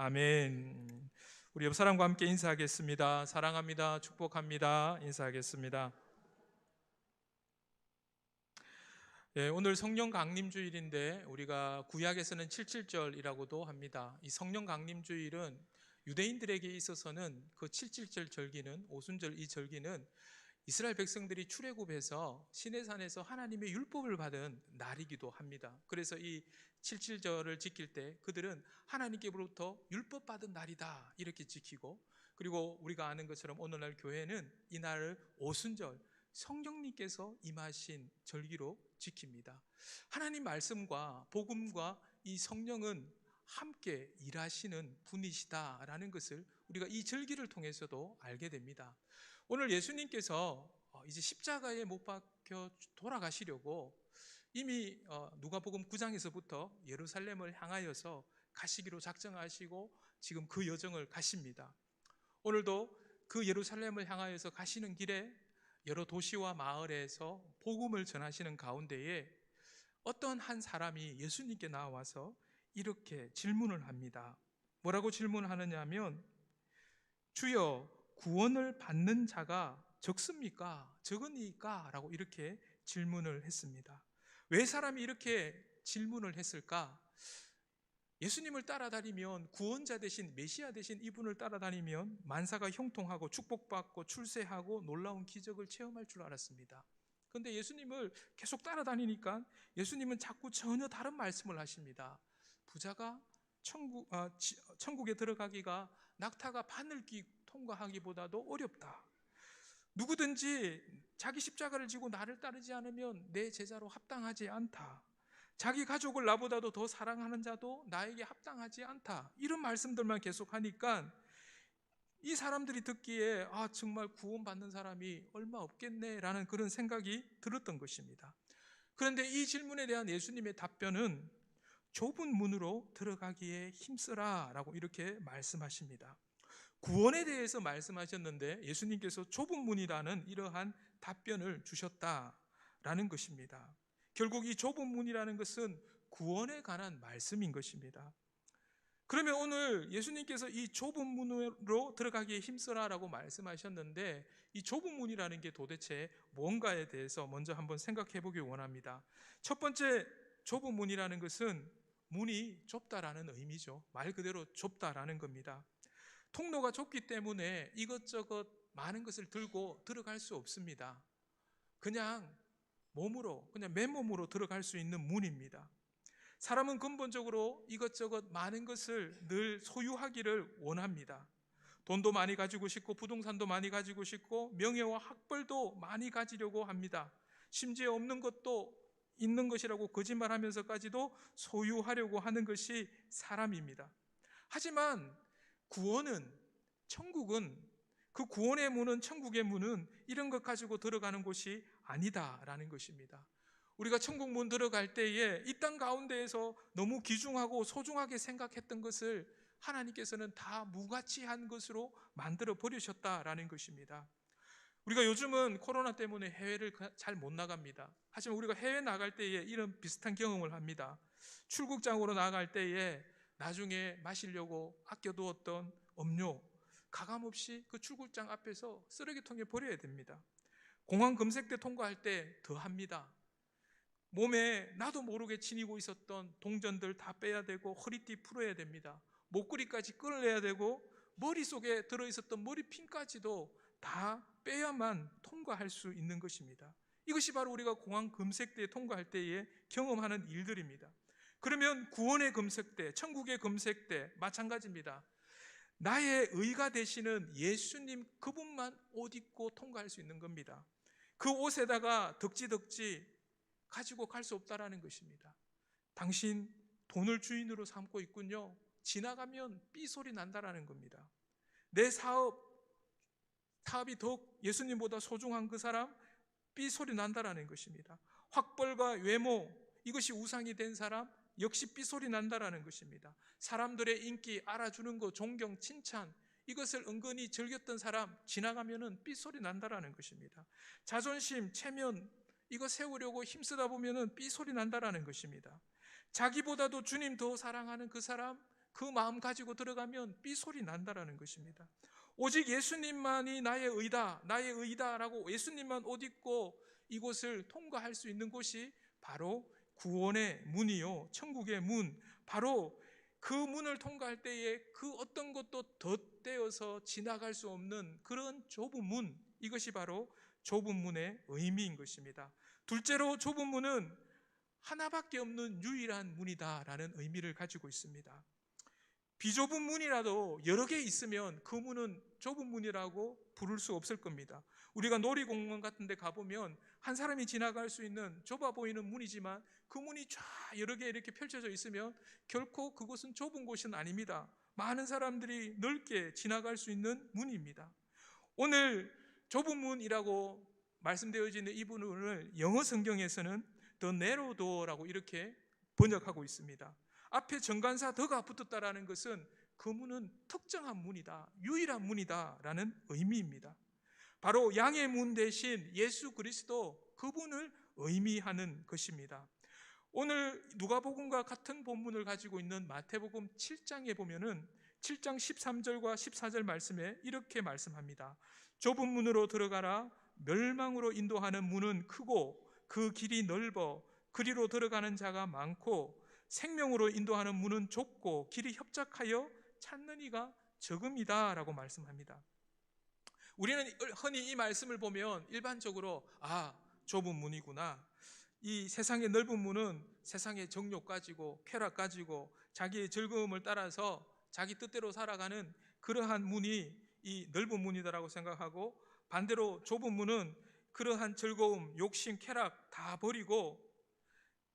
아멘. 우리 옆 사람과 함께 인사하겠습니다. 사랑합니다. 축복합니다. 인사하겠습니다. 오늘 성령 강림주일인데 우리가 구약에서는 77절이라고도 합니다. 이 성령 강림주일은 유대인들에게 있어서는 그 77절 절기는 오순절 이 절기는 이스라엘 백성들이 출애굽해서 시내산에서 하나님의 율법을 받은 날이기도 합니다. 그래서 이 77절을 지킬 때 그들은 하나님께로부터 율법 받은 날이다 이렇게 지키고, 그리고 우리가 아는 것처럼 오늘날 교회는 이 날을 오순절, 성령님께서 임하신 절기로 지킵니다. 하나님 말씀과 복음과 이 성령은 함께 일하시는 분이시다라는 것을 우리가 이 절기를 통해서도 알게 됩니다. 오늘 예수님께서 이제 십자가에 못 박혀 돌아가시려고 이미 누가복음 9장에서부터 예루살렘을 향하여서 가시기로 작정하시고 지금 그 여정을 가십니다. 오늘도 그 예루살렘을 향하여서 가시는 길에 여러 도시와 마을에서 복음을 전하시는 가운데에 어떤 한 사람이 예수님께 나와서 이렇게 질문을 합니다. 뭐라고 질문하느냐 하면, 주여, 구원을 받는 자가 적습니까? 적으니까? 라고 이렇게 질문을 했습니다. 왜 사람이 이렇게 질문을 했을까? 예수님을 따라다니면, 구원자 대신 메시아 대신 이분을 따라다니면 만사가 형통하고 축복받고 출세하고 놀라운 기적을 체험할 줄 알았습니다. 그런데 예수님을 계속 따라다니니까 예수님은 자꾸 전혀 다른 말씀을 하십니다. 부자가 천국에 들어가기가 낙타가 바늘길 통과하기보다도 어렵다. 누구든지 자기 십자가를 지고 나를 따르지 않으면 내 제자로 합당하지 않다. 자기 가족을 나보다도 더 사랑하는 자도 나에게 합당하지 않다. 이런 말씀들만 계속 하니까 이 사람들이 듣기에 정말 구원받는 사람이 얼마 없겠네라는 그런 생각이 들었던 것입니다. 그런데 이 질문에 대한 예수님의 답변은 좁은 문으로 들어가기에 힘쓰라 라고 이렇게 말씀하십니다. 구원에 대해서 말씀하셨는데 예수님께서 좁은 문이라는 이러한 답변을 주셨다라는 것입니다. 결국 이 좁은 문이라는 것은 구원에 관한 말씀인 것입니다. 그러면 오늘 예수님께서 이 좁은 문으로 들어가기에 힘쓰라라고 말씀하셨는데 이 좁은 문이라는 게 도대체 뭔가에 대해서 먼저 한번 생각해 보기 원합니다. 첫 번째, 좁은 문이라는 것은 문이 좁다라는 의미죠. 말 그대로 좁다라는 겁니다. 통로가 좁기 때문에 이것저것 많은 것을 들고 들어갈 수 없습니다. 그냥 맨몸으로 들어갈 수 있는 문입니다. 사람은 근본적으로 이것저것 많은 것을 늘 소유하기를 원합니다. 돈도 많이 가지고 싶고 부동산도 많이 가지고 싶고 명예와 학벌도 많이 가지려고 합니다. 심지어 없는 것도 있는 것이라고 거짓말하면서까지도 소유하려고 하는 것이 사람입니다. 하지만 천국은 그 구원의 문은, 천국의 문은 이런 것 가지고 들어가는 곳이 아니다라는 것입니다. 우리가 천국 문 들어갈 때에 이 땅 가운데에서 너무 귀중하고 소중하게 생각했던 것을 하나님께서는 다 무가치한 것으로 만들어 버리셨다라는 것입니다. 우리가 요즘은 코로나 때문에 해외를 잘 못 나갑니다. 하지만 우리가 해외 나갈 때에 이런 비슷한 경험을 합니다. 출국장으로 나갈 때에 나중에 마시려고 아껴두었던 음료 가감없이 그 출국장 앞에서 쓰레기통에 버려야 됩니다. 공항 검색대 통과할 때 더 합니다. 몸에 나도 모르게 지니고 있었던 동전들 다 빼야 되고 허리띠 풀어야 됩니다. 목걸이까지 끌어내야 되고 머릿속에 들어있었던 머리핀까지도 다 빼야만 통과할 수 있는 것입니다. 이것이 바로 우리가 공항 검색대에 통과할 때에 경험하는 일들입니다. 그러면 구원의 검색대, 천국의 검색대 마찬가지입니다. 나의 의가 되시는 예수님 그분만 옷 입고 통과할 수 있는 겁니다. 그 옷에다가 덕지덕지 가지고 갈 수 없다라는 것입니다. 당신 돈을 주인으로 삼고 있군요. 지나가면 삐소리 난다라는 겁니다. 내 사업이 더욱 예수님보다 소중한 그 사람 삐소리 난다라는 것입니다. 학벌과 외모 이것이 우상이 된 사람 역시 삐소리 난다라는 것입니다. 사람들의 인기 알아주는 것, 존경, 칭찬 이것을 은근히 즐겼던 사람 지나가면은 삐소리 난다라는 것입니다. 자존심, 체면 이거 세우려고 힘쓰다 보면은 삐소리 난다라는 것입니다. 자기보다도 주님 더 사랑하는 그 사람 그 마음 가지고 들어가면 삐소리 난다라는 것입니다. 오직 예수님만이 나의 의다, 나의 의다라고 예수님만 옷 입고 이곳을 통과할 수 있는 곳이 바로 구원의 문이요, 천국의 문, 바로 그 문을 통과할 때에 그 어떤 것도 덧대어서 지나갈 수 없는 그런 좁은 문, 이것이 바로 좁은 문의 의미인 것입니다. 둘째로 좁은 문은 하나밖에 없는 유일한 문이다라는 의미를 가지고 있습니다. 비좁은 문이라도 여러 개 있으면 그 문은 좁은 문이라고 부를 수 없을 겁니다. 우리가 놀이공원 같은 데 가보면 한 사람이 지나갈 수 있는 좁아 보이는 문이지만 그 문이 쫙 여러 개 이렇게 펼쳐져 있으면 결코 그곳은 좁은 곳은 아닙니다. 많은 사람들이 넓게 지나갈 수 있는 문입니다. 오늘 좁은 문이라고 말씀되어지는 이 부분을 영어 성경에서는 The narrow door라고 이렇게 번역하고 있습니다. 앞에 정관사 더가 붙었다라는 것은 그 문은 특정한 문이다, 유일한 문이다라는 의미입니다. 바로 양의 문 대신 예수 그리스도 그분을 의미하는 것입니다. 오늘 누가복음과 같은 본문을 가지고 있는 마태복음 7장에 보면은 7장 13절과 14절 말씀에 이렇게 말씀합니다. 좁은 문으로 들어가라. 멸망으로 인도하는 문은 크고 그 길이 넓어 그리로 들어가는 자가 많고 생명으로 인도하는 문은 좁고 길이 협착하여 찾는 이가 적음이다 라고 말씀합니다. 우리는 흔히 이 말씀을 보면 일반적으로 좁은 문이구나, 이 세상의 넓은 문은 세상의 정욕 가지고 쾌락 가지고 자기의 즐거움을 따라서 자기 뜻대로 살아가는 그러한 문이 이 넓은 문이다라고 생각하고, 반대로 좁은 문은 그러한 즐거움, 욕심, 쾌락 다 버리고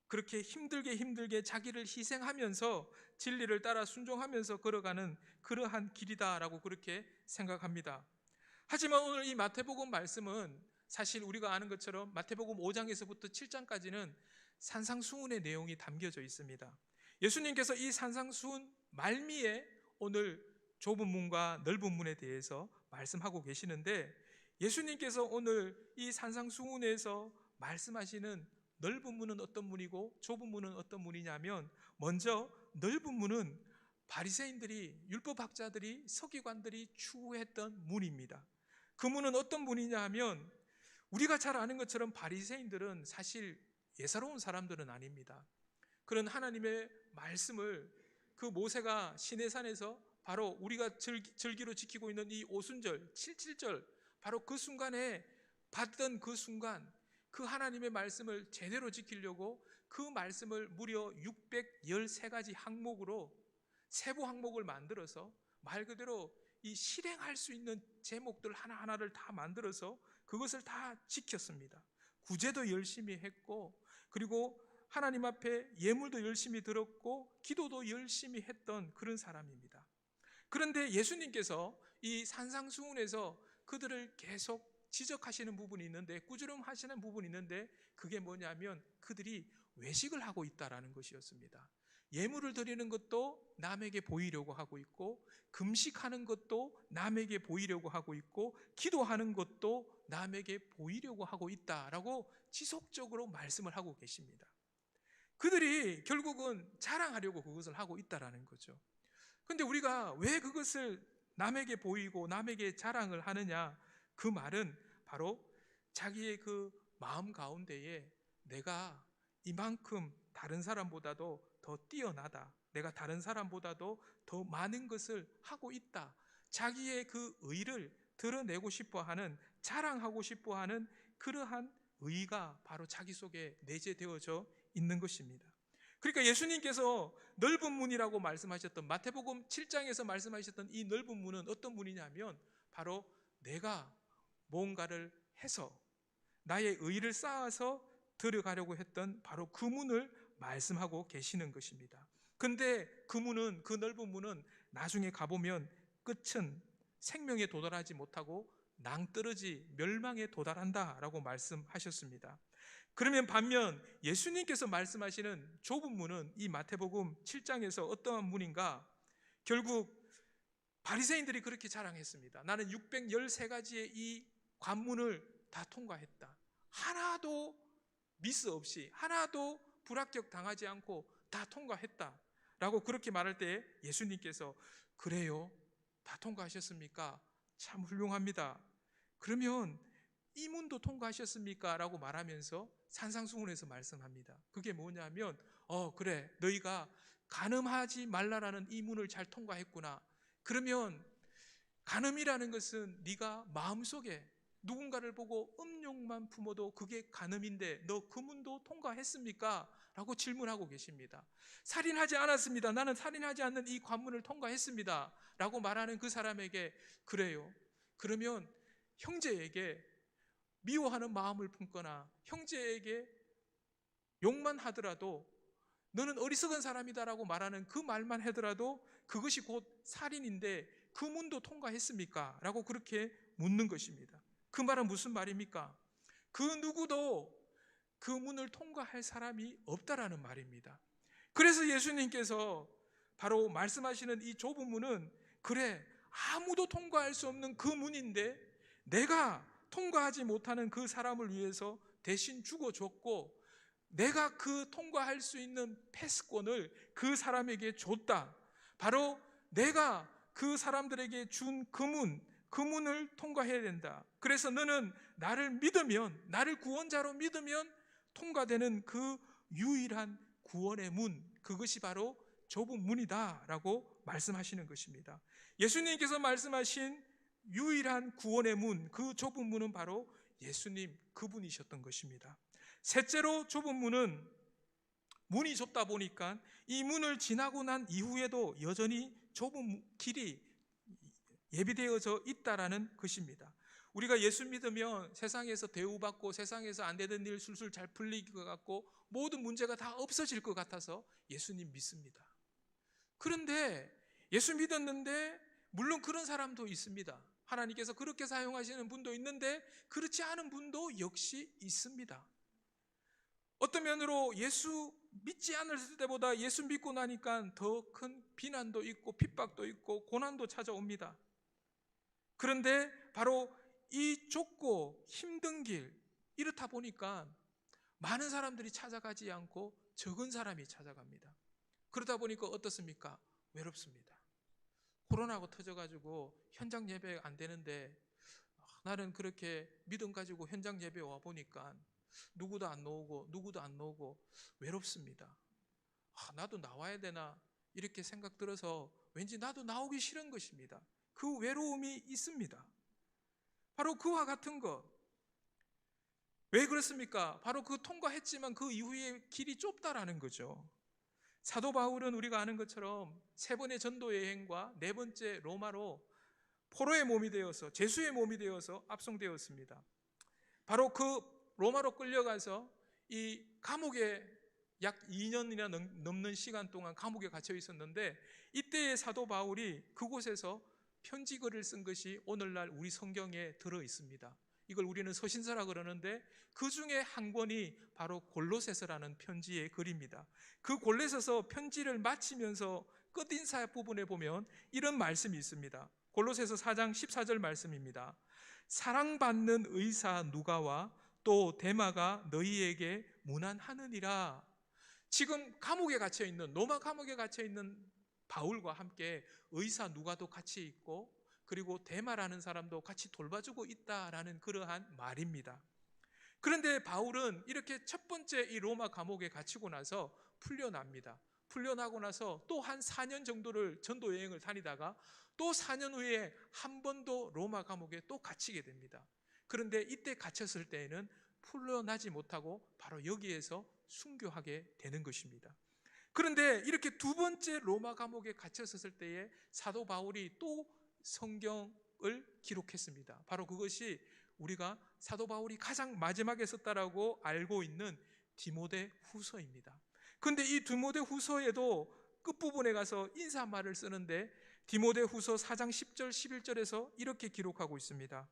그렇게 힘들게 자기를 희생하면서 진리를 따라 순종하면서 걸어가는 그러한 길이다라고 그렇게 생각합니다. 하지만 오늘 이 마태복음 말씀은 사실 우리가 아는 것처럼 마태복음 5장에서부터 7장까지는 산상수훈의 내용이 담겨져 있습니다. 예수님께서 이 산상수훈 말미에 오늘 좁은 문과 넓은 문에 대해서 말씀하고 계시는데, 예수님께서 오늘 이 산상수훈에서 말씀하시는 넓은 문은 어떤 문이고 좁은 문은 어떤 문이냐면, 먼저 넓은 문은 바리새인들이, 율법학자들이, 서기관들이 추구했던 문입니다. 그 문은 어떤 문이냐 하면, 우리가 잘 아는 것처럼 바리새인들은 사실 예사로운 사람들은 아닙니다. 그런 하나님의 말씀을 그 모세가 시내산에서 바로 우리가 절기로 지키고 있는 이 오순절 77절 바로 그 순간에 받던 그 순간, 그 하나님의 말씀을 제대로 지키려고 그 말씀을 무려 613가지 항목으로 세부 항목을 만들어서 말 그대로 이 실행할 수 있는 제목들 하나하나를 다 만들어서 그것을 다 지켰습니다. 구제도 열심히 했고, 그리고 하나님 앞에 예물도 열심히 드렸고, 기도도 열심히 했던 그런 사람입니다. 그런데 예수님께서 이 산상수훈에서 그들을 계속 지적하시는 부분이 있는데, 꾸지람하시는 부분이 있는데, 그게 뭐냐면 그들이 외식을 하고 있다라는 것이었습니다. 예물을 드리는 것도 남에게 보이려고 하고 있고, 금식하는 것도 남에게 보이려고 하고 있고, 기도하는 것도 남에게 보이려고 하고 있다라고 지속적으로 말씀을 하고 계십니다. 그들이 결국은 자랑하려고 그것을 하고 있다라는 거죠. 그런데 우리가 왜 그것을 남에게 보이고 남에게 자랑을 하느냐, 그 말은 바로 자기의 그 마음 가운데에 내가 이만큼 다른 사람보다도 더 뛰어나다, 내가 다른 사람보다도 더 많은 것을 하고 있다, 자기의 그 의를 드러내고 싶어하는, 자랑하고 싶어하는 그러한 의가 바로 자기 속에 내재되어져 있는 것입니다. 그러니까 예수님께서 넓은 문이라고 말씀하셨던 마태복음 7장에서 말씀하셨던 이 넓은 문은 어떤 문이냐면, 바로 내가 뭔가를 해서 나의 의를 쌓아서 들어가려고 했던 바로 그 문을 말씀하고 계시는 것입니다. 근데 그 문은, 그 넓은 문은 나중에 가보면 끝은 생명에 도달하지 못하고 낭떠러지 멸망에 도달한다라고 말씀하셨습니다. 그러면 반면 예수님께서 말씀하시는 좁은 문은 이 마태복음 7장에서 어떠한 문인가? 결국 바리새인들이 그렇게 자랑했습니다. 나는 613가지의 이 관문을 다 통과했다. 하나도 미스 없이, 하나도 불합격 당하지 않고 다 통과했다. 라고 그렇게 말할 때 예수님께서 그래요? 다 통과하셨습니까? 참 훌륭합니다. 그러면 이 문도 통과하셨습니까? 라고 말하면서 산상수훈에서 말씀합니다. 그게 뭐냐면 그래, 너희가 간음하지 말라라는 이 문을 잘 통과했구나. 그러면 간음이라는 것은 네가 마음속에 누군가를 보고 음욕만 품어도 그게 간음인데 너 그 문도 통과했습니까? 라고 질문하고 계십니다. 살인하지 않았습니다. 나는 살인하지 않는 이 관문을 통과했습니다. 라고 말하는 그 사람에게 그래요. 그러면 형제에게 미워하는 마음을 품거나 형제에게 욕만 하더라도 너는 어리석은 사람이다라고 말하는 그 말만 하더라도 그것이 곧 살인인데 그 문도 통과했습니까? 라고 그렇게 묻는 것입니다. 그 말은 무슨 말입니까? 그 누구도 그 문을 통과할 사람이 없다라는 말입니다. 그래서 예수님께서 바로 말씀하시는 이 좁은 문은 그래, 아무도 통과할 수 없는 그 문인데 내가 통과하지 못하는 그 사람을 위해서 대신 죽어줬고 내가 그 통과할 수 있는 패스권을 그 사람에게 줬다. 바로 내가 그 사람들에게 준 그 문을 통과해야 된다. 그래서 너는 나를 믿으면, 나를 구원자로 믿으면 통과되는 그 유일한 구원의 문, 그것이 바로 좁은 문이다 라고 말씀하시는 것입니다. 예수님께서 말씀하신 유일한 구원의 문, 그 좁은 문은 바로 예수님 그분이셨던 것입니다. 셋째로 좁은 문은 문이 좁다 보니까 이 문을 지나고 난 이후에도 여전히 좁은 길이 예비되어져 있다라는 것입니다. 우리가 예수 믿으면 세상에서 대우받고 세상에서 안 되던 일 술술 잘 풀릴 것 같고 모든 문제가 다 없어질 것 같아서 예수님 믿습니다. 그런데 예수 믿었는데 물론 그런 사람도 있습니다. 하나님께서 그렇게 사용하시는 분도 있는데 그렇지 않은 분도 역시 있습니다. 어떤 면으로 예수 믿지 않을 때보다 예수 믿고 나니까 더 큰 비난도 있고 핍박도 있고 고난도 찾아옵니다. 그런데 바로 이 좁고 힘든 길, 이렇다 보니까 많은 사람들이 찾아가지 않고 적은 사람이 찾아갑니다. 그러다 보니까 어떻습니까? 외롭습니다. 코로나가 터져가지고 현장 예배 안 되는데 나는 그렇게 믿음 가지고 현장 예배 와 보니까 누구도 안 나오고 외롭습니다. 나도 나와야 되나 이렇게 생각 들어서 왠지 나도 나오기 싫은 것입니다. 그 외로움이 있습니다. 바로 그와 같은 것. 왜 그렇습니까? 바로 그 통과했지만 그 이후에 길이 좁다라는 거죠. 사도 바울은 우리가 아는 것처럼 3번의 전도 여행과 4번째 로마로 포로의 몸이 되어서 죄수의 몸이 되어서 압송되었습니다. 바로 그 로마로 끌려가서 이 감옥에 약 2년이나 넘는 시간 동안 감옥에 갇혀 있었는데 이때의 사도 바울이 그곳에서 편지글을 쓴 것이 오늘날 우리 성경에 들어 있습니다. 이걸 우리는 서신서라 그러는데 그 중에 한 권이 바로 골로새서라는 편지의 글입니다. 그 골로새서 편지를 마치면서 끝인사 부분에 보면 이런 말씀이 있습니다. 골로새서 4장 14절 말씀입니다. 사랑받는 의사 누가와 또 데마가 너희에게 문안하느니라. 지금 감옥에 갇혀 있는 로마 감옥에 갇혀 있는 바울과 함께 의사 누가도 같이 있고 그리고 데마라는 사람도 같이 돌봐주고 있다라는 그러한 말입니다. 그런데 바울은 이렇게 첫 번째 이 로마 감옥에 갇히고 나서 풀려납니다. 풀려나고 나서 또 한 4년 정도를 전도 여행을 다니다가 또 4년 후에 한 번 더 로마 감옥에 또 갇히게 됩니다. 그런데 이때 갇혔을 때에는 풀려나지 못하고 바로 여기에서 순교하게 되는 것입니다. 그런데 이렇게 2번째 로마 감옥에 갇혔을 때에 사도 바울이 또 성경을 기록했습니다. 바로 그것이 우리가 사도 바울이 가장 마지막에 썼다라고 알고 있는 디모데 후서입니다. 그런데 이 디모데 후서에도 끝부분에 가서 인사말을 쓰는데 디모데 후서 4장 10절 11절에서 이렇게 기록하고 있습니다.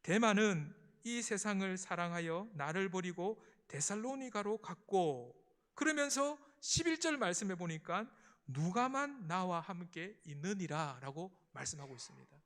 데마는 이 세상을 사랑하여 나를 버리고 데살로니가로 갔고, 그러면서 11절 말씀해 보니까 누가만 나와 함께 있느니라 라고 말씀하고 있습니다.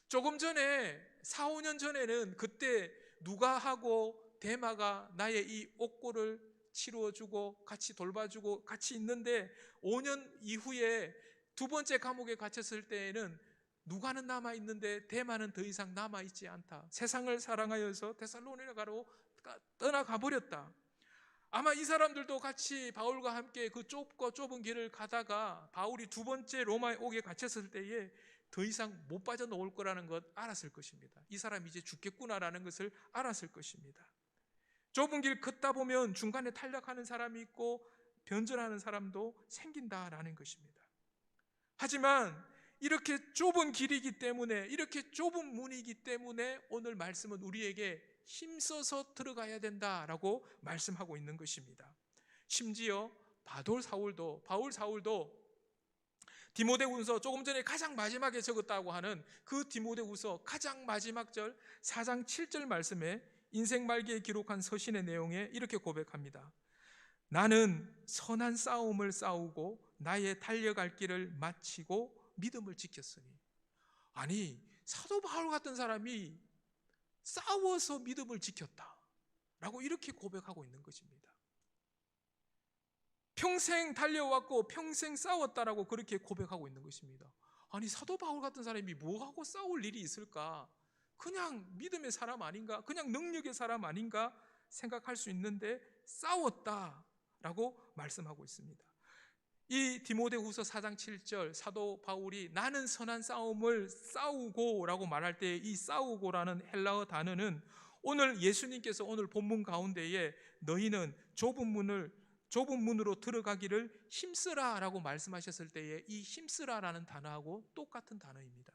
조금 전에 4, 5년 전에는 그때 누가하고 데마가 나의 이 옥고를 치루어주고 같이 돌봐주고 같이 있는데 5년 이후에 두 번째 감옥에 갇혔을 때에는 누가는 남아있는데 데마는 더 이상 남아있지 않다. 세상을 사랑하여서 데살로니가로 떠나가 버렸다. 아마 이 사람들도 같이 바울과 함께 그 좁고 좁은 길을 가다가 바울이 두 번째 로마에 오게 갇혔을 때에 더 이상 못 빠져나올 거라는 것 알았을 것입니다. 이 사람이 이제 죽겠구나라는 것을 알았을 것입니다. 좁은 길 걷다 보면 중간에 탈락하는 사람이 있고 변절하는 사람도 생긴다라는 것입니다. 하지만 이렇게 좁은 길이기 때문에, 이렇게 좁은 문이기 때문에 오늘 말씀은 우리에게 힘써서 들어가야 된다라고 말씀하고 있는 것입니다. 심지어 바울 사울도 디모데후서 조금 전에 가장 마지막에 적었다고 하는 그 디모데후서 가장 마지막 절 4장 7절 말씀에 인생 말기에 기록한 서신의 내용에 이렇게 고백합니다. 나는 선한 싸움을 싸우고 나의 달려갈 길을 마치고 믿음을 지켰으니. 아니, 사도 바울 같은 사람이 싸워서 믿음을 지켰다라고 이렇게 고백하고 있는 것입니다. 평생 달려왔고 평생 싸웠다라고 그렇게 고백하고 있는 것입니다. 아니, 사도 바울 같은 사람이 뭐하고 싸울 일이 있을까? 그냥 믿음의 사람 아닌가? 그냥 능력의 사람 아닌가? 생각할 수 있는데 싸웠다라고 말씀하고 있습니다. 이 디모데후서 4장 7절 사도 바울이 나는 선한 싸움을 싸우고 라고 말할 때 이 싸우고라는 헬라어 단어는 오늘 예수님께서 오늘 본문 가운데에 너희는 좁은 문으로 들어가기를 힘쓰라 라고 말씀하셨을 때에 이 힘쓰라라는 단어하고 똑같은 단어입니다.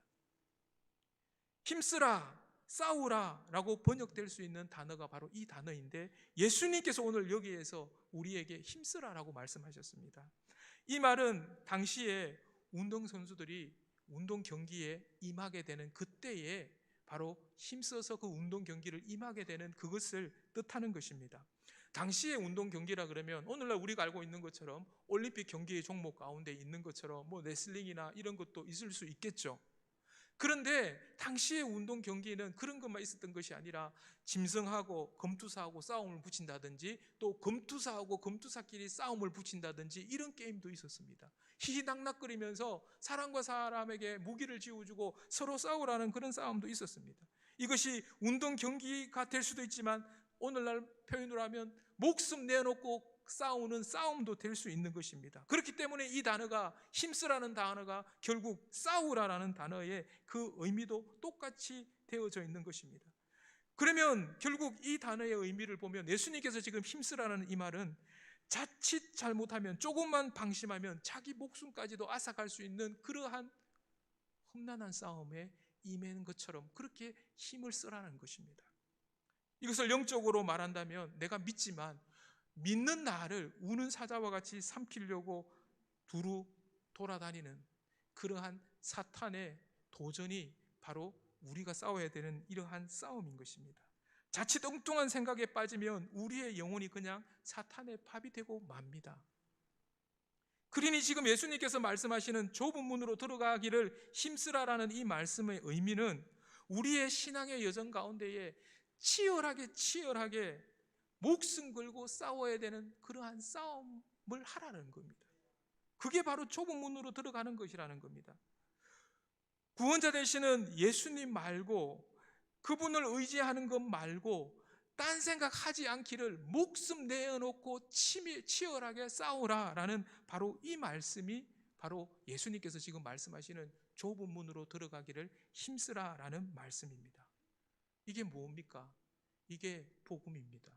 힘쓰라, 싸우라 라고 번역될 수 있는 단어가 바로 이 단어인데 예수님께서 오늘 여기에서 우리에게 힘쓰라 라고 말씀하셨습니다. 이 말은 당시에 운동선수들이 운동 경기에 임하게 되는 그때에 바로 힘써서 그 운동 경기를 임하게 되는 그것을 뜻하는 것입니다. 당시의 운동 경기라 그러면 오늘날 우리가 알고 있는 것처럼 올림픽 경기의 종목 가운데 있는 것처럼 뭐 레슬링이나 이런 것도 있을 수 있겠죠. 그런데 당시의 운동 경기는 그런 것만 있었던 것이 아니라 짐승하고 검투사하고 싸움을 붙인다든지 또 검투사하고 검투사끼리 싸움을 붙인다든지 이런 게임도 있었습니다. 희희낙낙거리면서 사람과 사람에게 무기를 쥐어주고 서로 싸우라는 그런 싸움도 있었습니다. 이것이 운동 경기가 될 수도 있지만 오늘날 표현으로 하면 목숨 내놓고 싸우는 싸움도 될 수 있는 것입니다. 그렇기 때문에 이 단어가 힘쓰라는 단어가 결국 싸우라라는 단어의 그 의미도 똑같이 되어져 있는 것입니다. 그러면 결국 이 단어의 의미를 보면 예수님께서 지금 힘쓰라는 이 말은 자칫 잘못하면 조금만 방심하면 자기 목숨까지도 앗아갈 수 있는 그러한 험난한 싸움에 임하는 것처럼 그렇게 힘을 쓰라는 것입니다. 이것을 영적으로 말한다면 내가 믿지만 믿는 나를 우는 사자와 같이 삼키려고 두루 돌아다니는 그러한 사탄의 도전이 바로 우리가 싸워야 되는 이러한 싸움인 것입니다. 자칫 엉뚱한 생각에 빠지면 우리의 영혼이 그냥 사탄의 밥이 되고 맙니다. 그러니 지금 예수님께서 말씀하시는 좁은 문으로 들어가기를 힘쓰라라는 이 말씀의 의미는 우리의 신앙의 여정 가운데에 치열하게 목숨 걸고 싸워야 되는 그러한 싸움을 하라는 겁니다. 그게 바로 좁은 문으로 들어가는 것이라는 겁니다. 구원자 되시는 예수님 말고 그분을 의지하는 것 말고 딴 생각하지 않기를 목숨 내어놓고 치열하게 싸우라라는 바로 이 말씀이 바로 예수님께서 지금 말씀하시는 좁은 문으로 들어가기를 힘쓰라라는 말씀입니다. 이게 뭡니까? 이게 복음입니다.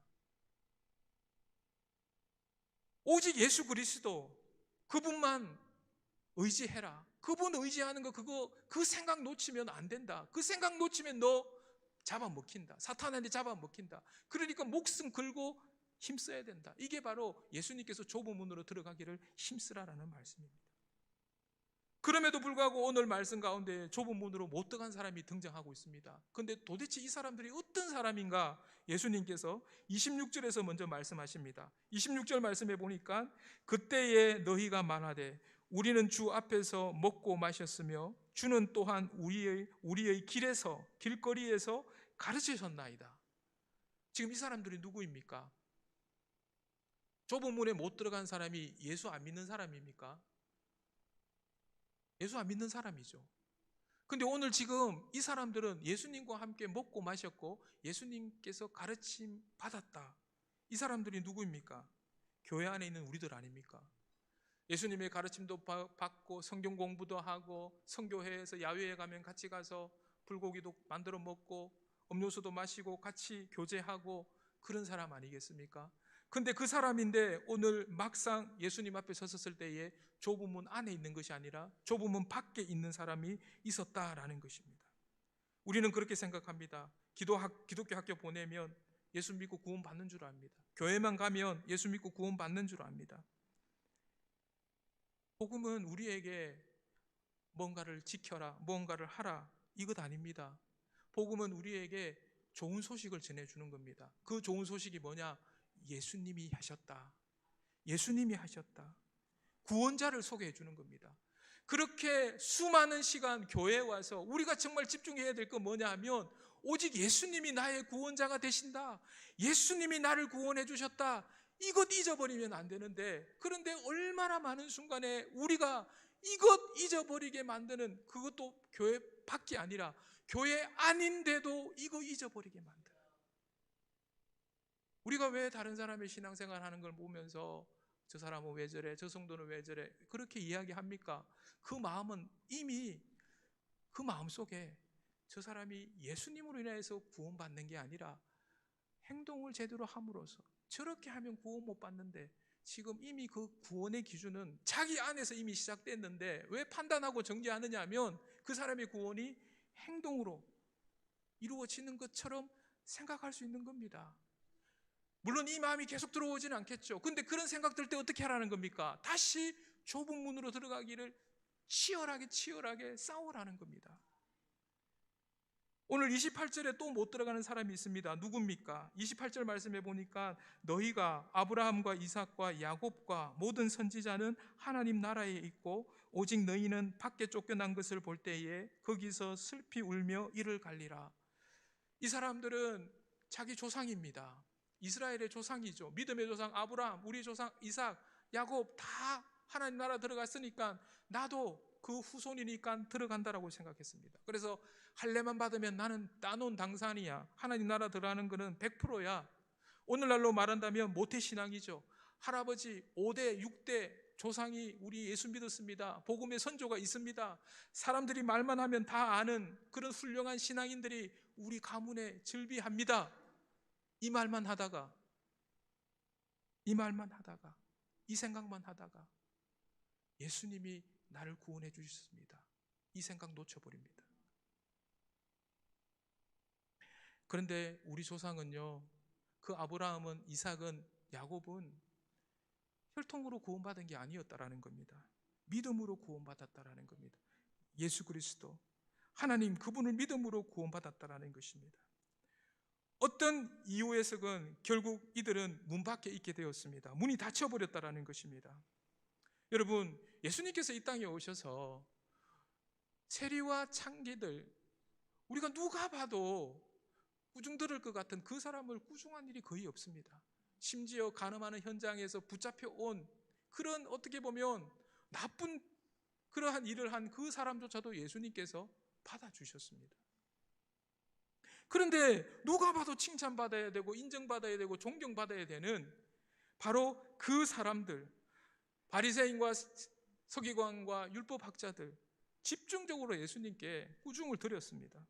오직 예수 그리스도 그분만 의지해라. 그분 의지하는 거 그 생각 놓치면 안 된다. 그 생각 놓치면 너 잡아먹힌다. 사탄한테 잡아먹힌다. 그러니까 목숨 걸고 힘써야 된다. 이게 바로 예수님께서 좁은 문으로 들어가기를 힘쓰라라는 말씀입니다. 그럼에도 불구하고 오늘 말씀 가운데 좁은 문으로 못 들어간 사람이 등장하고 있습니다. 그런데 도대체 이 사람들이 어떤 사람인가? 예수님께서 26절에서 먼저 말씀하십니다. 26절 말씀에 보니까 그때에 너희가 말하되 우리는 주 앞에서 먹고 마셨으며 주는 또한 우리의 길거리에서 가르치셨나이다. 지금 이 사람들이 누구입니까? 좁은 문에 못 들어간 사람이 예수 안 믿는 사람입니까? 예수 안 믿는 사람이죠. 근데 오늘 지금 이 사람들은 예수님과 함께 먹고 마셨고 예수님께서 가르침 받았다. 이 사람들이 누구입니까? 교회 안에 있는 우리들 아닙니까? 예수님의 가르침도 받고 성경 공부도 하고 선교회에서 야외에 가면 같이 가서 불고기도 만들어 먹고 음료수도 마시고 같이 교제하고 그런 사람 아니겠습니까? 근데 그 사람인데 오늘 막상 예수님 앞에 섰을 때에 좁은 문 안에 있는 것이 아니라 좁은 문 밖에 있는 사람이 있었다라는 것입니다. 우리는 그렇게 생각합니다. 기독교 학교 보내면 예수 믿고 구원 받는 줄 압니다. 교회만 가면 예수 믿고 구원 받는 줄 압니다. 복음은 우리에게 뭔가를 지켜라, 뭔가를 하라 이것 아닙니다. 복음은 우리에게 좋은 소식을 전해주는 겁니다. 그 좋은 소식이 뭐냐? 예수님이 하셨다. 예수님이 하셨다. 구원자를 소개해 주는 겁니다. 그렇게 수많은 시간 교회에 와서 우리가 정말 집중해야 될 건 뭐냐 하면 오직 예수님이 나의 구원자가 되신다. 예수님이 나를 구원해 주셨다. 이것 잊어버리면 안 되는데, 그런데 얼마나 많은 순간에 우리가 이것 잊어버리게 만드는, 그것도 교회 밖이 아니라 교회 아닌데도 이거 잊어버리게 만들어요. 우리가 왜 다른 사람의 신앙생활 하는 걸 보면서 저 사람은 왜 저래, 저 성도는 왜 저래 그렇게 이야기합니까? 그 마음은 이미 그 마음속에 저 사람이 예수님으로 인해서 구원받는 게 아니라 행동을 제대로 함으로써, 저렇게 하면 구원 못 받는데 지금 이미 그 구원의 기준은 자기 안에서 이미 시작됐는데 왜 판단하고 정죄하느냐 하면 그 사람의 구원이 행동으로 이루어지는 것처럼 생각할 수 있는 겁니다. 물론 이 마음이 계속 들어오지는 않겠죠. 근데 그런 생각 들 때 어떻게 하라는 겁니까? 다시 좁은 문으로 들어가기를 치열하게 싸우라는 겁니다. 오늘 28절에 또 못 들어가는 사람이 있습니다. 누굽니까? 28절 말씀해 보니까 너희가 아브라함과 이삭과 야곱과 모든 선지자는 하나님 나라에 있고 오직 너희는 밖에 쫓겨난 것을 볼 때에 거기서 슬피 울며 이를 갈리라. 이 사람들은 자기 조상입니다. 이스라엘의 조상이죠. 믿음의 조상 아브라함, 우리 조상 이삭, 야곱 다 하나님 나라 들어갔으니까 나도 그 후손이니까 들어간다라고 생각했습니다. 그래서 할례만 받으면 나는 따놓은 당산이야. 하나님 나라 들어가는 거는 100%야. 오늘날로 말한다면 모태신앙이죠. 할아버지 5대, 6대 조상이 우리 예수 믿었습니다. 복음의 선조가 있습니다. 사람들이 말만 하면 다 아는 그런 훌륭한 신앙인들이 우리 가문에 즐비합니다. 이 말만 하다가 이 생각만 하다가 예수님이 나를 구원해 주셨습니다. 이 생각 놓쳐버립니다. 그런데 우리 조상은요, 그 아브라함은, 이삭은, 야곱은 혈통으로 구원받은 게 아니었다라는 겁니다. 믿음으로 구원받았다라는 겁니다. 예수 그리스도 하나님 그분을 믿음으로 구원받았다라는 것입니다. 어떤 이유에서건 결국 이들은 문 밖에 있게 되었습니다. 문이 닫혀버렸다라는 것입니다. 여러분, 예수님께서 이 땅에 오셔서 세리와 창기들, 우리가 누가 봐도 꾸중 들을 것 같은 그 사람을 꾸중한 일이 거의 없습니다. 심지어 간음하는 현장에서 붙잡혀 온 그런, 어떻게 보면 나쁜 그러한 일을 한 그 사람조차도 예수님께서 받아주셨습니다. 그런데 누가 봐도 칭찬받아야 되고 인정받아야 되고 존경받아야 되는 바로 그 사람들, 바리새인과 서기관과 율법학자들, 집중적으로 예수님께 꾸중을 드렸습니다.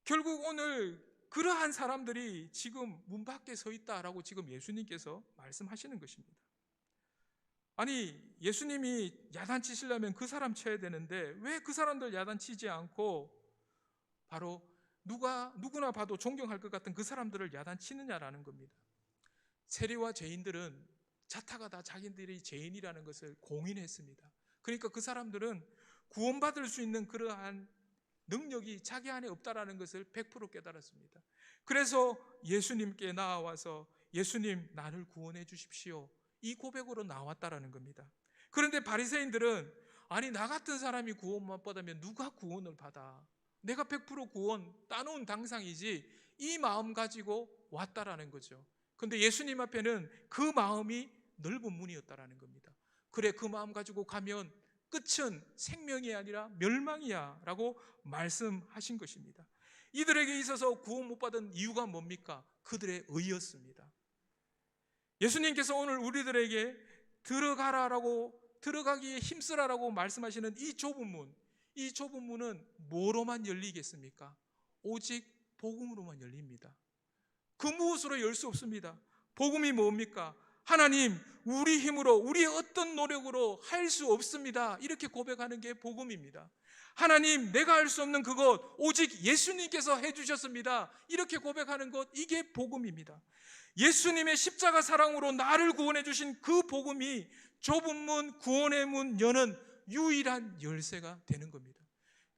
결국 오늘 그러한 사람들이 지금 문 밖에 서 있다라고 지금 예수님께서 말씀하시는 것입니다. 아니, 예수님이 야단치시려면 그 사람 쳐야 되는데 왜 그 사람들 야단치지 않고 바로 누구나 봐도 존경할 것 같은 그 사람들을 야단치느냐라는 겁니다. 세리와 죄인들은 자타가 다 자기들이 죄인이라는 것을 공인했습니다. 그러니까 그 사람들은 구원받을 수 있는 그러한 능력이 자기 안에 없다라는 것을 100% 깨달았습니다. 그래서 예수님께 나와서 예수님 나를 구원해 주십시오, 이 고백으로 나왔다라는 겁니다. 그런데 바리새인들은 아니, 나 같은 사람이 구원만 받으면 누가 구원을 받아? 내가 100% 구원 따놓은 당상이지, 이 마음 가지고 왔다라는 거죠. 그런데 예수님 앞에는 그 마음이 넓은 문이었다라는 겁니다. 그래, 그 마음 가지고 가면 끝은 생명이 아니라 멸망이야 라고 말씀하신 것입니다. 이들에게 있어서 구원 못 받은 이유가 뭡니까? 그들의 의였습니다. 예수님께서 오늘 우리들에게 들어가기에 힘쓰라라고 말씀하시는 이 좁은 문, 이 좁은 문은 뭐로만 열리겠습니까? 오직 복음으로만 열립니다. 그 무엇으로 열 수 없습니다. 복음이 뭡니까? 하나님, 우리 힘으로, 우리의 어떤 노력으로 할 수 없습니다. 이렇게 고백하는 게 복음입니다. 하나님, 내가 할 수 없는 그것 오직 예수님께서 해주셨습니다. 이렇게 고백하는 것, 이게 복음입니다. 예수님의 십자가 사랑으로 나를 구원해 주신 그 복음이 좁은 문, 구원의 문 여는 유일한 열쇠가 되는 겁니다.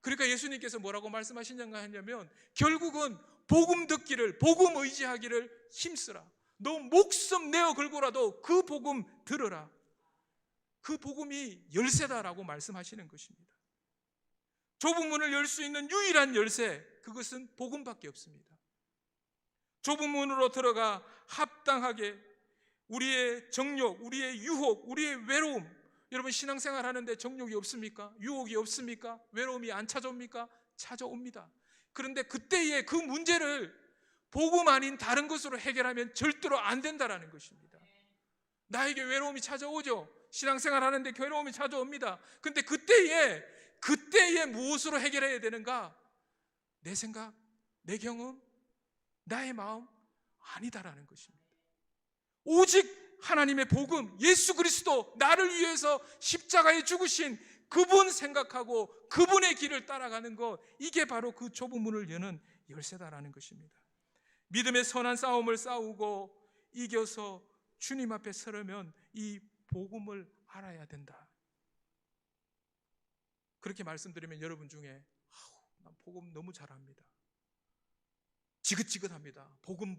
그러니까 예수님께서 뭐라고 말씀하시는가 하냐면, 결국은 복음 듣기를, 복음 의지하기를 힘쓰라. 너 목숨 내어 걸고라도 그 복음 들어라. 그 복음이 열쇠다라고 말씀하시는 것입니다. 좁은 문을 열 수 있는 유일한 열쇠, 그것은 복음밖에 없습니다. 좁은 문으로 들어가 합당하게 우리의 정욕, 우리의 유혹, 우리의 외로움, 여러분 신앙생활 하는데 정욕이 없습니까? 유혹이 없습니까? 외로움이 안 찾아옵니까? 찾아옵니다. 그런데 그때의 그 문제를 복음 아닌 다른 것으로 해결하면 절대로 안 된다라는 것입니다. 나에게 외로움이 찾아오죠. 신앙생활 하는데 괴로움이 찾아옵니다. 그런데 그때에 무엇으로 해결해야 되는가? 내 생각, 내 경험, 나의 마음 아니다라는 것입니다. 오직 하나님의 복음, 예수 그리스도, 나를 위해서 십자가에 죽으신 그분 생각하고 그분의 길을 따라가는 것, 이게 바로 그 좁은 문을 여는 열쇠다라는 것입니다. 믿음의 선한 싸움을 싸우고 이겨서 주님 앞에 서려면 이 복음을 알아야 된다. 그렇게 말씀드리면 여러분 중에 난 복음 너무 잘합니다, 지긋지긋합니다, 복음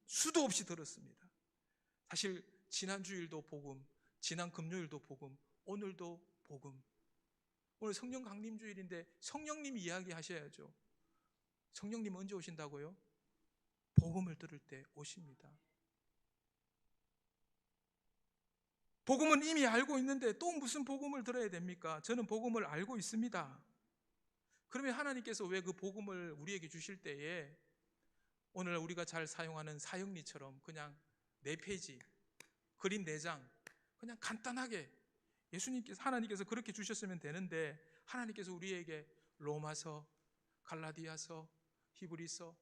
수도 없이 들었습니다. 사실 지난 주일도 복음, 지난 금요일도 복음, 오늘도 복음. 오늘 성령 강림 주일인데 성령님 이야기하셔야죠. 성령님 언제 오신다고요? 복음을 들을 때 오십니다. 복음은 이미 알고 있는데 또 무슨 복음을 들어야 됩니까? 저는 복음을 알고 있습니다. 그러면 하나님께서 왜 그 복음을 우리에게 주실 때에 오늘 우리가 잘 사용하는 사형리처럼 그냥 4페이지, 그림 4장 그냥 간단하게 하나님께서 그렇게 주셨으면 되는데, 하나님께서 우리에게 로마서, 갈라디아서, 히브리서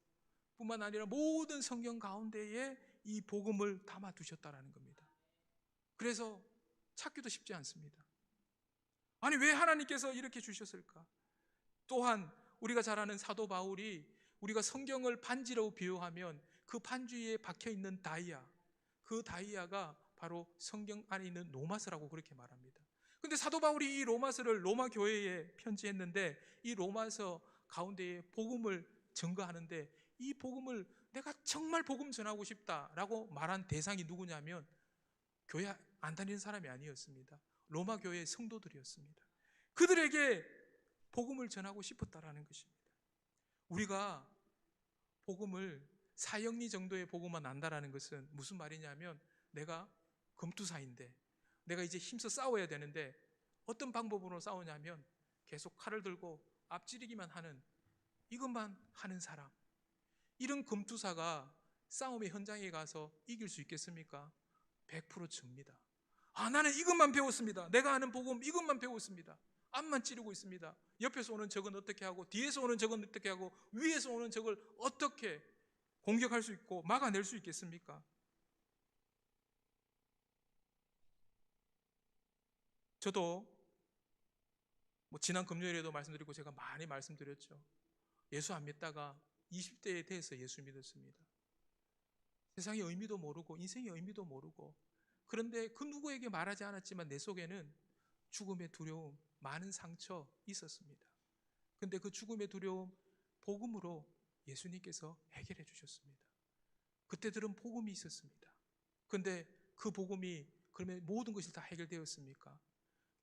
뿐만 아니라 모든 성경 가운데에 이 복음을 담아 두셨다라는 겁니다. 그래서 찾기도 쉽지 않습니다. 아니, 왜 하나님께서 이렇게 주셨을까? 또한 우리가 잘 아는 사도 바울이 우리가 성경을 반지로 비유하면 그 반지에 박혀있는 다이아, 그 다이아가 바로 성경 안에 있는 로마서라고 그렇게 말합니다. 근데 사도 바울이 이 로마서를 로마 교회에 편지했는데 이 로마서 가운데에 복음을 증거하는데, 이 복음을 내가 정말 복음 전하고 싶다라고 말한 대상이 누구냐면 교회 안 다니는 사람이 아니었습니다. 로마 교회의 성도들이었습니다. 그들에게 복음을 전하고 싶었다라는 것입니다. 우리가 복음을 사형리 정도의 복음만 안다라는 것은 무슨 말이냐면, 내가 금투사인데 내가 이제 힘써 싸워야 되는데 어떤 방법으로 싸우냐면 계속 칼을 들고 앞지르기만 하는, 이것만 하는 사람, 이런 금투사가 싸움의 현장에 가서 이길 수 있겠습니까? 100% 집니다. 나는 이것만 배웠습니다, 내가 아는 복음 이것만 배웠습니다, 앞만 찌르고 있습니다. 옆에서 오는 적은 어떻게 하고, 뒤에서 오는 적은 어떻게 하고, 위에서 오는 적을 어떻게 공격할 수 있고 막아낼 수 있겠습니까? 저도 지난 금요일에도 말씀드리고 제가 많이 말씀드렸죠. 예수 안 믿다가 20대에 대해서 예수 믿었습니다. 세상의 의미도 모르고 인생의 의미도 모르고, 그런데 그 누구에게 말하지 않았지만 내 속에는 죽음의 두려움, 많은 상처 있었습니다. 그런데 그 죽음의 두려움 복음으로 예수님께서 해결해 주셨습니다. 그때 들은 복음이 있었습니다. 그런데 그 복음이 그러면 모든 것이 다 해결되었습니까?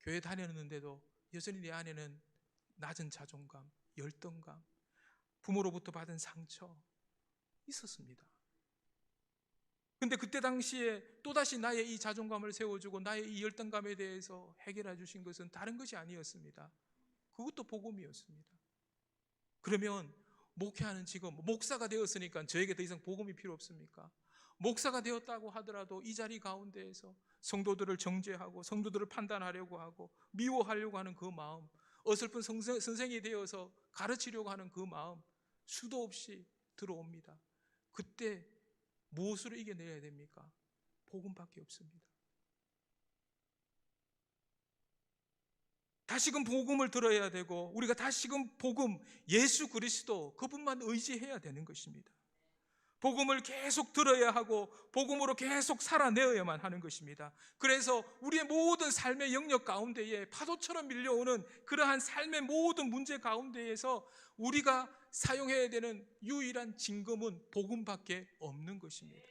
교회 다녔는데도 여전히 내 안에는 낮은 자존감, 열등감, 부모로부터 받은 상처 있었습니다. 근데 그때 당시에 또다시 나의 이 자존감을 세워주고 나의 이 열등감에 대해서 해결해 주신 것은 다른 것이 아니었습니다. 그것도 복음이었습니다. 그러면 목회하는 직업, 목사가 되었으니까 저에게 더 이상 복음이 필요 없습니까? 목사가 되었다고 하더라도 이 자리 가운데에서 성도들을 정죄하고 성도들을 판단하려고 하고 미워하려고 하는 그 마음, 어설픈 선생이 되어서 가르치려고 하는 그 마음 수도 없이 들어옵니다. 그때 무엇으로 이겨내야 됩니까? 복음밖에 없습니다. 다시금 복음을 들어야 되고 우리가 다시금 복음, 예수 그리스도 그분만 의지해야 되는 것입니다. 복음을 계속 들어야 하고 복음으로 계속 살아내어야만 하는 것입니다. 그래서 우리의 모든 삶의 영역 가운데에 파도처럼 밀려오는 그러한 삶의 모든 문제 가운데에서 우리가 사용해야 되는 유일한 징검은 복음밖에 없는 것입니다.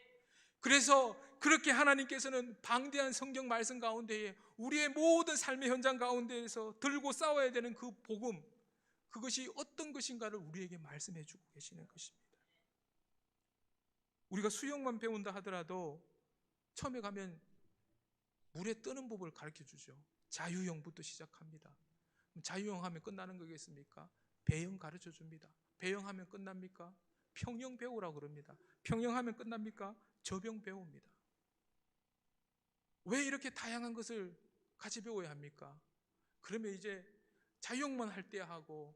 그래서 그렇게 하나님께서는 방대한 성경 말씀 가운데에 우리의 모든 삶의 현장 가운데에서 들고 싸워야 되는 그 복음, 그것이 어떤 것인가를 우리에게 말씀해 주고 계시는 것입니다. 우리가 수영만 배운다 하더라도 처음에 가면 물에 뜨는 법을 가르쳐 주죠. 자유형부터 시작합니다. 자유형 하면 끝나는 거겠습니까? 배영 가르쳐 줍니다. 배영하면 끝납니까? 평영 배우라고 그럽니다. 평영하면 끝납니까? 접영 배웁니다. 왜 이렇게 다양한 것을 같이 배워야 합니까? 그러면 이제 자유형만 할 때 하고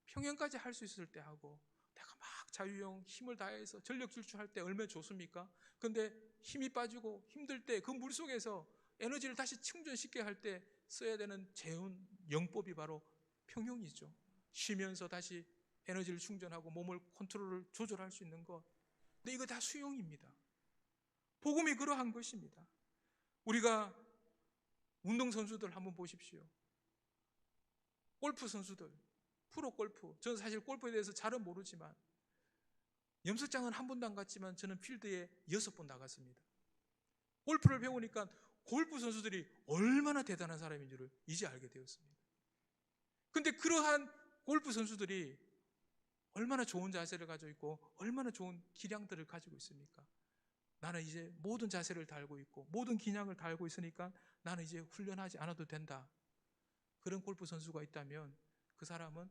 평영까지 할 수 있을 때 하고 내가 막 자유형 힘을 다해서 전력 질주할 때 얼마나 좋습니까? 근데 힘이 빠지고 힘들 때 그 물속에서 에너지를 다시 충전시켜 할 때 써야 되는 재운 영법이 바로 평영이죠. 쉬면서 다시 에너지를 충전하고 몸을 컨트롤을 조절할 수 있는 것. 근데 이거 다 수용입니다. 복음이 그러한 것입니다. 우리가 운동선수들 한번 보십시오. 골프 선수들, 프로 골프. 저는 사실 골프에 대해서 잘은 모르지만 염석장은 한 번도 안 갔지만 저는 필드에 6번 나갔습니다. 골프를 배우니까 골프 선수들이 얼마나 대단한 사람인 줄을 이제 알게 되었습니다. 근데 그러한 골프 선수들이 얼마나 좋은 자세를 가지고 있고 얼마나 좋은 기량들을 가지고 있습니까? 나는 이제 모든 자세를 다 알고 있고 모든 기량을 다 알고 있으니까 나는 이제 훈련하지 않아도 된다. 그런 골프 선수가 있다면 그 사람은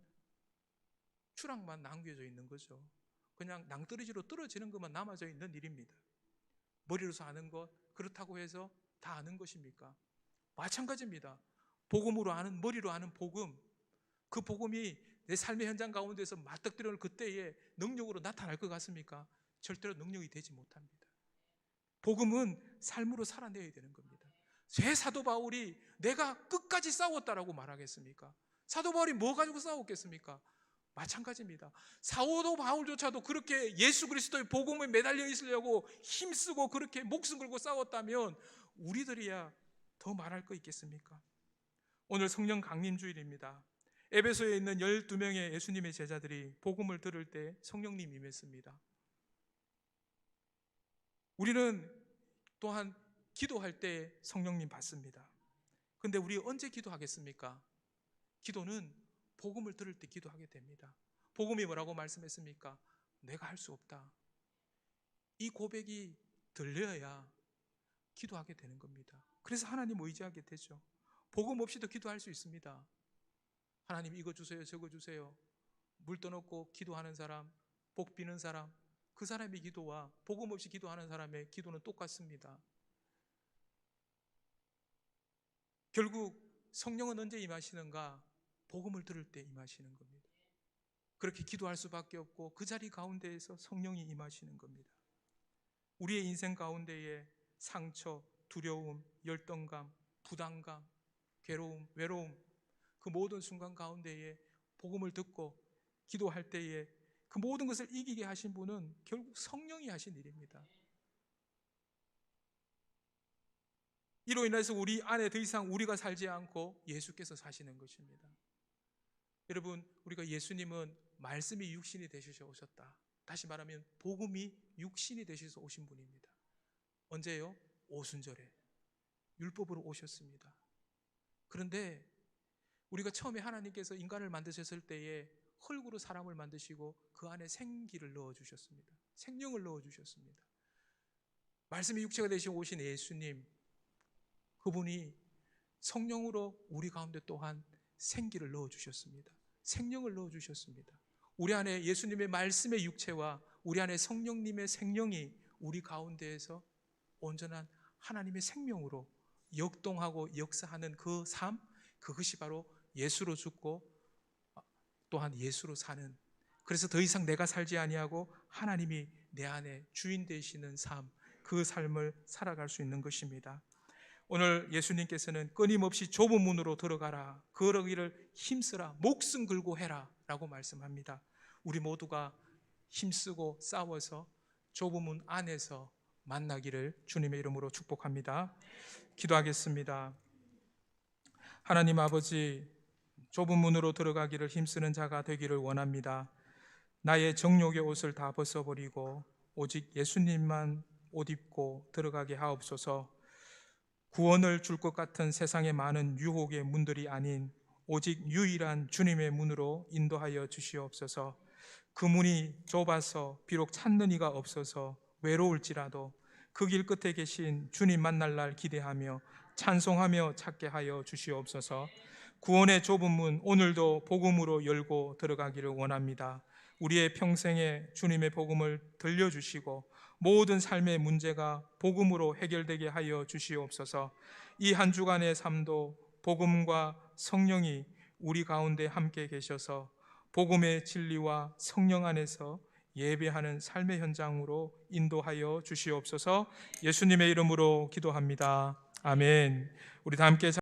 추락만 남겨져 있는 거죠. 그냥 낭떠러지로 떨어지는 것만 남아져 있는 일입니다. 머리로서 아는 것, 그렇다고 해서 다 아는 것입니까? 마찬가지입니다. 복음으로 아는, 머리로 아는 복음, 그 복음이 내 삶의 현장 가운데서 맞닥뜨리는 그때의 능력으로 나타날 것 같습니까? 절대로 능력이 되지 못합니다. 복음은 삶으로 살아내야 되는 겁니다. 왜 사도 바울이 내가 끝까지 싸웠다라고 말하겠습니까? 사도 바울이 뭐 가지고 싸웠겠습니까? 마찬가지입니다. 사도 바울조차도 그렇게 예수 그리스도의 복음에 매달려 있으려고 힘쓰고 그렇게 목숨 걸고 싸웠다면 우리들이야 더 말할 거 있겠습니까? 오늘 성령 강림 주일입니다. 에베소에 있는 12명의 예수님의 제자들이 복음을 들을 때 성령님 임했습니다. 우리는 또한 기도할 때 성령님 받습니다. 그런데 우리 언제 기도하겠습니까? 기도는 복음을 들을 때 기도하게 됩니다. 복음이 뭐라고 말씀했습니까? 내가 할 수 없다. 이 고백이 들려야 기도하게 되는 겁니다. 그래서 하나님 의지하게 되죠. 복음 없이도 기도할 수 있습니다. 하나님 이거 주세요, 저거 주세요. 물 떠놓고 기도하는 사람, 복 비는 사람, 그 사람의 기도와 복음 없이 기도하는 사람의 기도는 똑같습니다. 결국 성령은 언제 임하시는가? 복음을 들을 때 임하시는 겁니다. 그렇게 기도할 수밖에 없고 그 자리 가운데에서 성령이 임하시는 겁니다. 우리의 인생 가운데에 상처, 두려움, 열등감, 부담감, 괴로움, 외로움, 그 모든 순간 가운데에 복음을 듣고 기도할 때에 그 모든 것을 이기게 하신 분은 결국 성령이 하신 일입니다. 이로 인해서 우리 안에 더 이상 우리가 살지 않고 예수께서 사시는 것입니다. 여러분, 우리가 예수님은 말씀이 육신이 되셔서 오셨다. 다시 말하면 복음이 육신이 되셔서 오신 분입니다. 언제요? 오순절에 율법으로 오셨습니다. 그런데 우리가 처음에 하나님께서 인간을 만드셨을 때에 흙으로 사람을 만드시고 그 안에 생기를 넣어주셨습니다. 생명을 넣어주셨습니다. 말씀이 육체가 되시고 오신 예수님, 그분이 성령으로 우리 가운데 또한 생기를 넣어주셨습니다. 생명을 넣어주셨습니다. 우리 안에 예수님의 말씀의 육체와 우리 안에 성령님의 생명이 우리 가운데에서 온전한 하나님의 생명으로 역동하고 역사하는 그 삶, 그것이 바로 예수로 죽고 또한 예수로 사는, 그래서 더 이상 내가 살지 아니하고 하나님이 내 안에 주인 되시는 삶, 그 삶을 살아갈 수 있는 것입니다. 오늘 예수님께서는 끊임없이 좁은 문으로 들어가라, 그러기를 힘쓰라, 목숨 걸고 해라 라고 말씀합니다. 우리 모두가 힘쓰고 싸워서 좁은 문 안에서 만나기를 주님의 이름으로 축복합니다. 기도하겠습니다. 하나님 아버지, 좁은 문으로 들어가기를 힘쓰는 자가 되기를 원합니다. 나의 정욕의 옷을 다 벗어버리고 오직 예수님만 옷 입고 들어가게 하옵소서. 구원을 줄 것 같은 세상의 많은 유혹의 문들이 아닌 오직 유일한 주님의 문으로 인도하여 주시옵소서. 그 문이 좁아서 비록 찾는 이가 없어서 외로울지라도 그 길 끝에 계신 주님 만날 날 기대하며 찬송하며 찾게 하여 주시옵소서. 구원의 좁은 문 오늘도 복음으로 열고 들어가기를 원합니다. 우리의 평생에 주님의 복음을 들려주시고 모든 삶의 문제가 복음으로 해결되게 하여 주시옵소서. 이 한 주간의 삶도 복음과 성령이 우리 가운데 함께 계셔서 복음의 진리와 성령 안에서 예배하는 삶의 현장으로 인도하여 주시옵소서. 예수님의 이름으로 기도합니다. 아멘. 우리 다 함께